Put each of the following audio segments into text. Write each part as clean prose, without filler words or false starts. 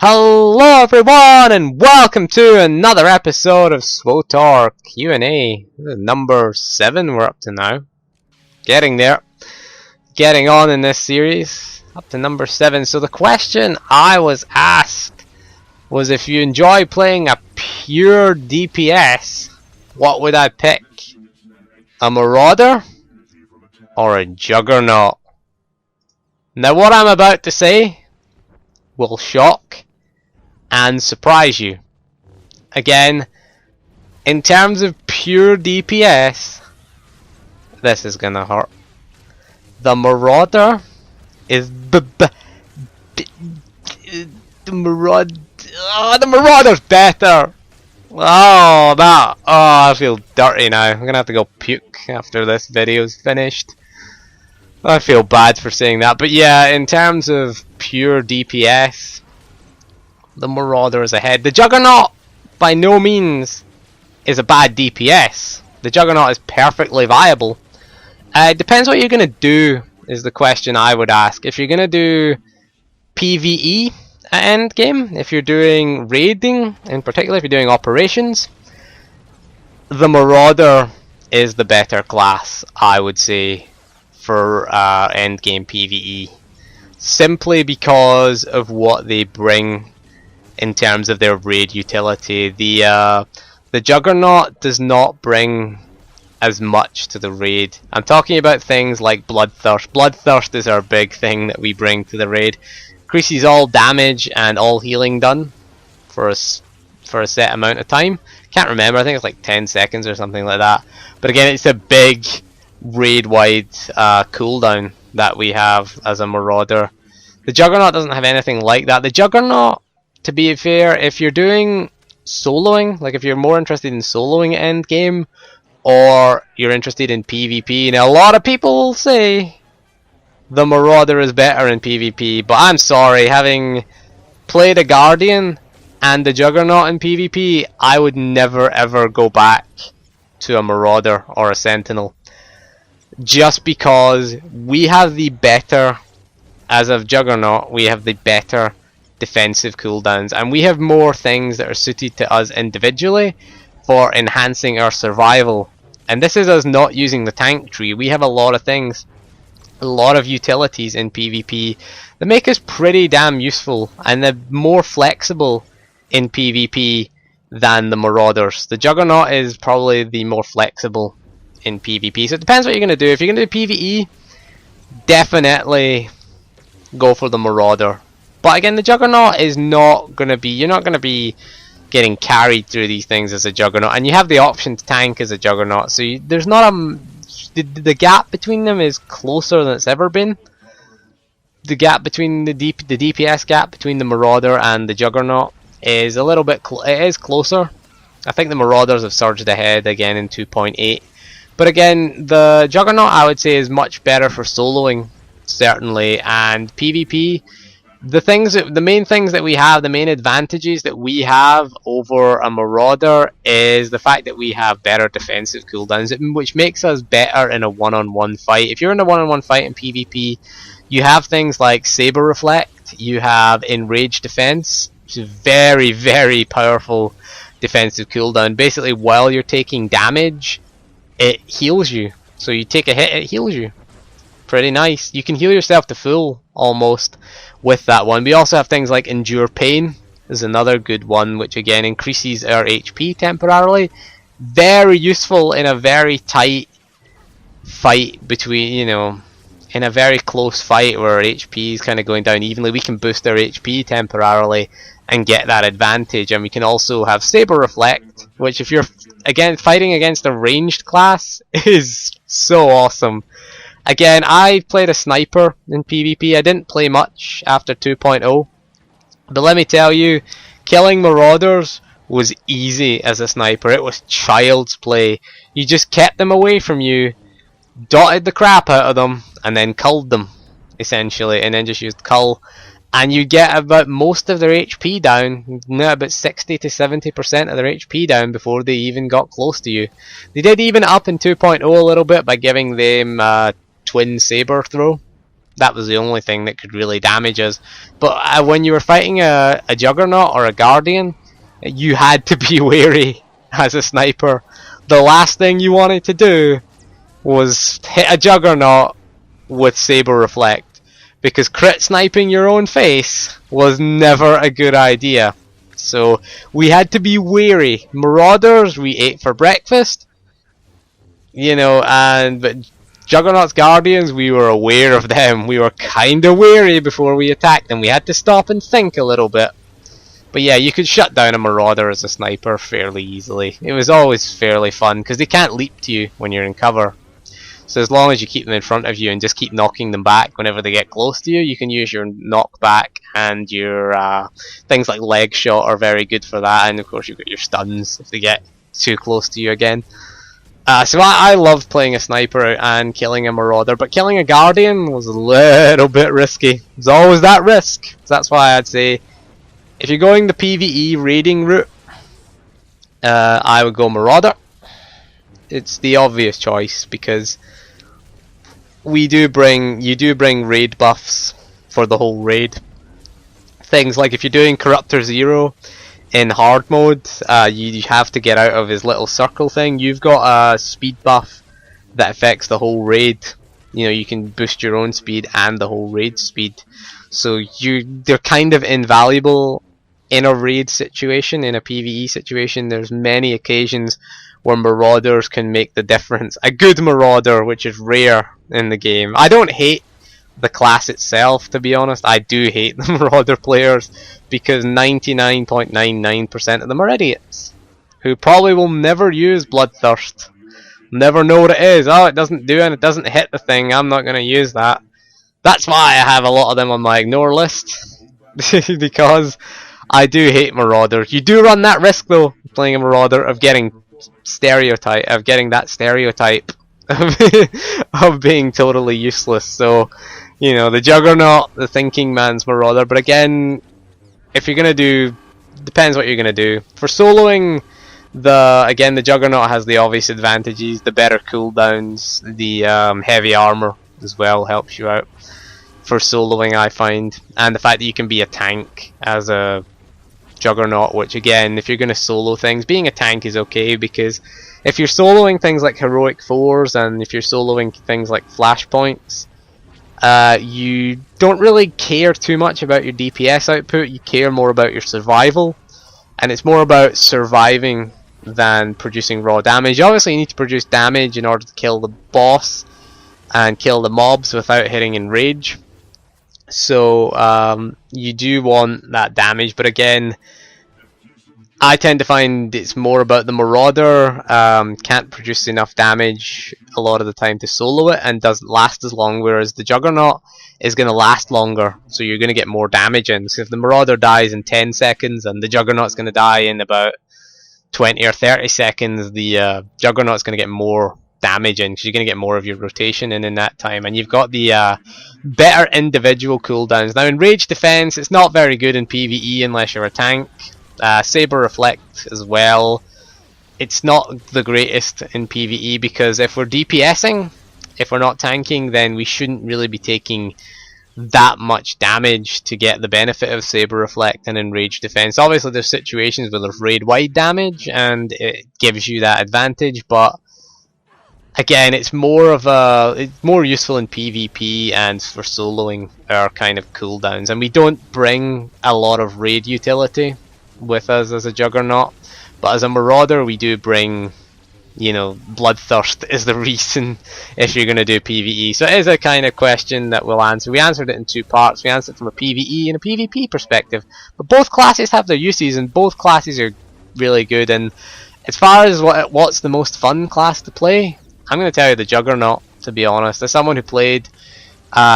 Hello everyone and welcome to another episode of SWTOR Q&A. This is number 7 we're up to now. Getting there. Getting on in this series. Up to number 7. So the question I was asked was if you enjoy playing a pure DPS, what would I pick? A Marauder or a Juggernaut? Now what I'm about to say will shock and surprise you. Again, in terms of pure DPS, this is gonna hurt. The Marauder is the Marauder's better. I feel dirty now. I'm gonna have to go puke after this video's finished. I feel bad for saying that, but yeah, in terms of pure DPS, the Marauder is ahead. The Juggernaut, by no means, is a bad DPS. The Juggernaut is perfectly viable. It depends what you're going to do, is the question I would ask. If you're going to do PvE at endgame, if you're doing raiding, in particular if you're doing operations, the Marauder is the better class, I would say, for endgame PvE. Simply because of what they bring in terms of their raid utility. The Juggernaut does not bring as much to the raid. I'm talking about things like Bloodthirst. Bloodthirst is our big thing that we bring to the raid. Increases all damage and all healing done for a set amount of time. Can't remember, I think it's like 10 seconds or something like that. But again, it's a big raid-wide cooldown that we have as a Marauder. The Juggernaut doesn't have anything like that. The Juggernaut, to be fair, if you're doing soloing, like if you're more interested in soloing endgame, or you're interested in PvP, now a lot of people will say the Marauder is better in PvP, but I'm sorry, having played a Guardian and the Juggernaut in PvP, I would never ever go back to a Marauder or a Sentinel. Just because we have the better, as of Juggernaut, we have the better defensive cooldowns, and we have more things that are suited to us individually for enhancing our survival. And this is us not using the tank tree. We have a lot of things, a lot of utilities in PvP that make us pretty damn useful, and they're more flexible in PvP than the Marauders. The Juggernaut is probably the more flexible in PvP, so it depends what you're going to do. If you're going to do PvE, definitely go for the Marauder. But again, the Juggernaut is not going to be, you're not going to be getting carried through these things as a Juggernaut, and you have the option to tank as a Juggernaut, so there's not the gap between them is closer than it's ever been. The gap between the DPS gap between the Marauder and the Juggernaut is a little bit, it is closer. I think the Marauders have surged ahead again in 2.8. But again, the Juggernaut I would say is much better for soloing, certainly, and PvP. The main things that we have, the main advantages that we have over a Marauder is the fact that we have better defensive cooldowns, which makes us better in a one-on-one fight. If you're in a one-on-one fight in PvP, you have things like Saber Reflect, you have Enraged Defense, which is very, very powerful defensive cooldown. Basically, while you're taking damage, it heals you. So you take a hit, it heals you. Pretty nice. You can heal yourself to full almost with that one. We also have things like Endure Pain is another good one, which again increases our HP temporarily. Very useful in a very tight fight between, you know, in a very close fight where our HP is kind of going down evenly. We can boost our HP temporarily and get that advantage. And we can also have Saber Reflect, which if you're again fighting against a ranged class is so awesome. Again, I played a sniper in PvP. I didn't play much after 2.0, but let me tell you, killing Marauders was easy as a sniper. It was child's play. You just kept them away from you, dotted the crap out of them, and then culled them, essentially, and then just used cull. And you get about most of their HP down, about 60 to 70% of their HP down before they even got close to you. They did even up in 2.0 a little bit by giving them twin saber throw, That was the only thing that could really damage us. But when you were fighting a Juggernaut or a Guardian, you had to be wary as a sniper. The last thing you wanted to do was hit a Juggernaut with Saber Reflect, because crit sniping your own face was never a good idea. So we had to be wary. Marauders we ate for breakfast, you know, but Juggernaut's Guardians, we were aware of them. We were kinda wary before we attacked them. We had to stop and think a little bit. But yeah, you could shut down a Marauder as a sniper fairly easily. It was always fairly fun, because they can't leap to you when you're in cover. So as long as you keep them in front of you and just keep knocking them back whenever they get close to you, you can use your knockback, and your things like leg shot are very good for that, and of course you've got your stuns if they get too close to you again. So I loved playing a sniper and killing a Marauder, but killing a Guardian was a little bit risky. There's always that risk. So that's why I'd say, if you're going the PvE raiding route, I would go Marauder. It's the obvious choice, because you do bring raid buffs for the whole raid. Things like if you're doing Corruptor 0 in hard mode, you have to get out of his little circle thing. You've got a speed buff that affects the whole raid. You know, you can boost your own speed and the whole raid speed. So they're kind of invaluable in a raid situation, in a PvE situation. There's many occasions where Marauders can make the difference. A good Marauder, which is rare in the game. I don't hate the class itself, to be honest. I do hate the Marauder players, because 99.99% of them are idiots who probably will never use Bloodthirst. Never know what it is. Oh, it doesn't do and it doesn't hit the thing, I'm not going to use that. That's why I have a lot of them on my ignore list. Because I do hate Marauders. You do run that risk though, playing a Marauder, of getting that stereotype of being totally useless. So, you know, the Juggernaut, the thinking man's Marauder. But again, if you're gonna do, depends what you're gonna do. For soloing, the Juggernaut has the obvious advantages: the better cooldowns, the heavy armor as well helps you out for soloing, I find, and the fact that you can be a tank as a Juggernaut, which again, if you're going to solo things, being a tank is okay, because if you're soloing things like Heroic 4s and if you're soloing things like Flashpoints, you don't really care too much about your DPS output. You care more about your survival, and it's more about surviving than producing raw damage. Obviously you need to produce damage in order to kill the boss and kill the mobs without hitting in rage. So you do want that damage, but again, I tend to find it's more about the Marauder can't produce enough damage a lot of the time to solo it, and doesn't last as long, whereas the Juggernaut is going to last longer, so you're going to get more damage in. So if the Marauder dies in 10 seconds and the Juggernaut's going to die in about 20 or 30 seconds, the Juggernaut's going to get more damage in, because you're going to get more of your rotation in that time, and you've got the better individual cooldowns. Now in rage defense, it's not very good in PvE unless you're a tank. Saber Reflect as well, it's not the greatest in PvE, because if we're DPSing, if we're not tanking, then we shouldn't really be taking that much damage to get the benefit of Saber Reflect. And in rage defense, obviously there's situations where there's raid wide damage and it gives you that advantage, but again, it's more useful in PvP and for soloing our kind of cooldowns. And we don't bring a lot of raid utility with us as a Juggernaut, but as a Marauder we do bring, you know, Bloodthirst is the reason if you're going to do PvE. So it is a kind of question that we'll answer. We answered it in two parts. We answered it from a PvE and a PvP perspective, but both classes have their uses and both classes are really good. And as far as what's the most fun class to play, I'm going to tell you the Juggernaut, to be honest. As someone who played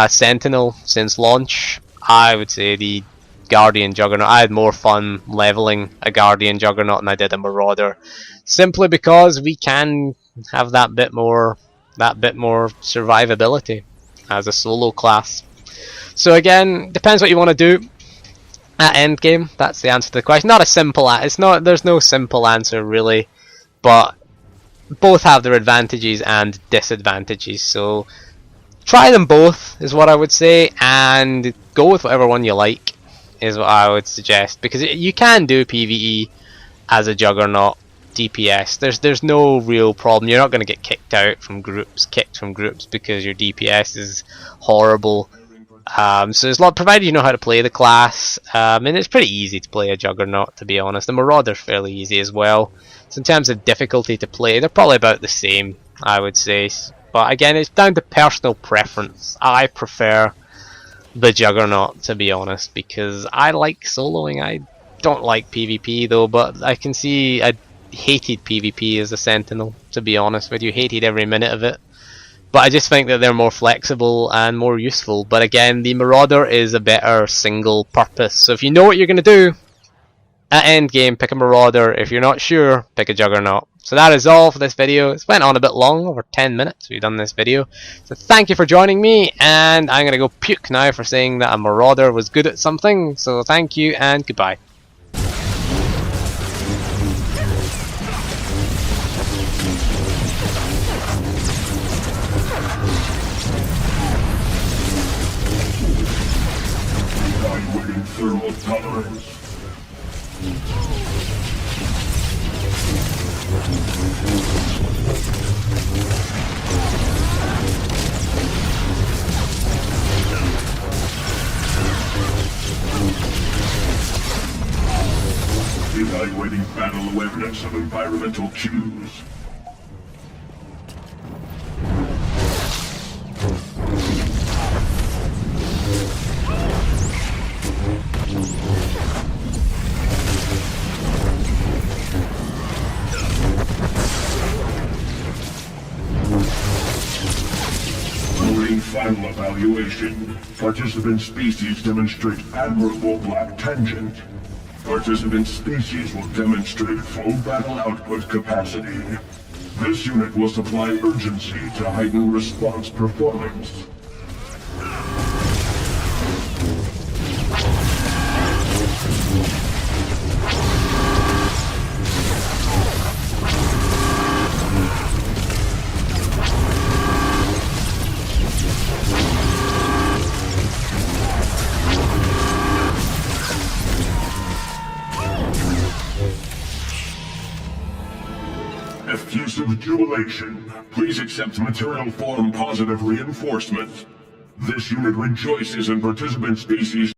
Sentinel since launch, I would say the Guardian Juggernaut. I had more fun leveling a Guardian Juggernaut than I did a Marauder, simply because we can have that bit more survivability as a solo class. So again, depends what you want to do at endgame. That's the answer to the question. Not a simple there's no simple answer really, but both have their advantages and disadvantages. So try them both is what I would say, and go with whatever one you like is what I would suggest, because you can do PvE as a Juggernaut DPS. There's no real problem. You're not going to get kicked from groups because your DPS is horrible. So there's a lot, provided you know how to play the class, and it's pretty easy to play a Juggernaut, to be honest. The Marauder's fairly easy as well. So in terms of difficulty to play, they're probably about the same, I would say. But again, it's down to personal preference. I prefer the Juggernaut, to be honest, because I like soloing. I don't like PvP though, but I can see I hated PvP as a Sentinel, to be honest with you. Hated every minute of it. But I just think that they're more flexible and more useful. But again, the Marauder is a better single purpose. So if you know what you're going to do at endgame, pick a Marauder. If you're not sure, pick a Juggernaut. So that is all for this video. It's went on a bit long, over 10 minutes we've done this video. So thank you for joining me, and I'm going to go puke now for saying that a Marauder was good at something. So thank you and goodbye. Thermal tolerance. Evaluating battle awareness of environmental cues. Final evaluation. Participant species demonstrate admirable black tangent. Participant species will demonstrate full battle output capacity. This unit will supply urgency to heighten response performance. Effusive jubilation. Please accept material form positive reinforcement. This unit rejoices in participant species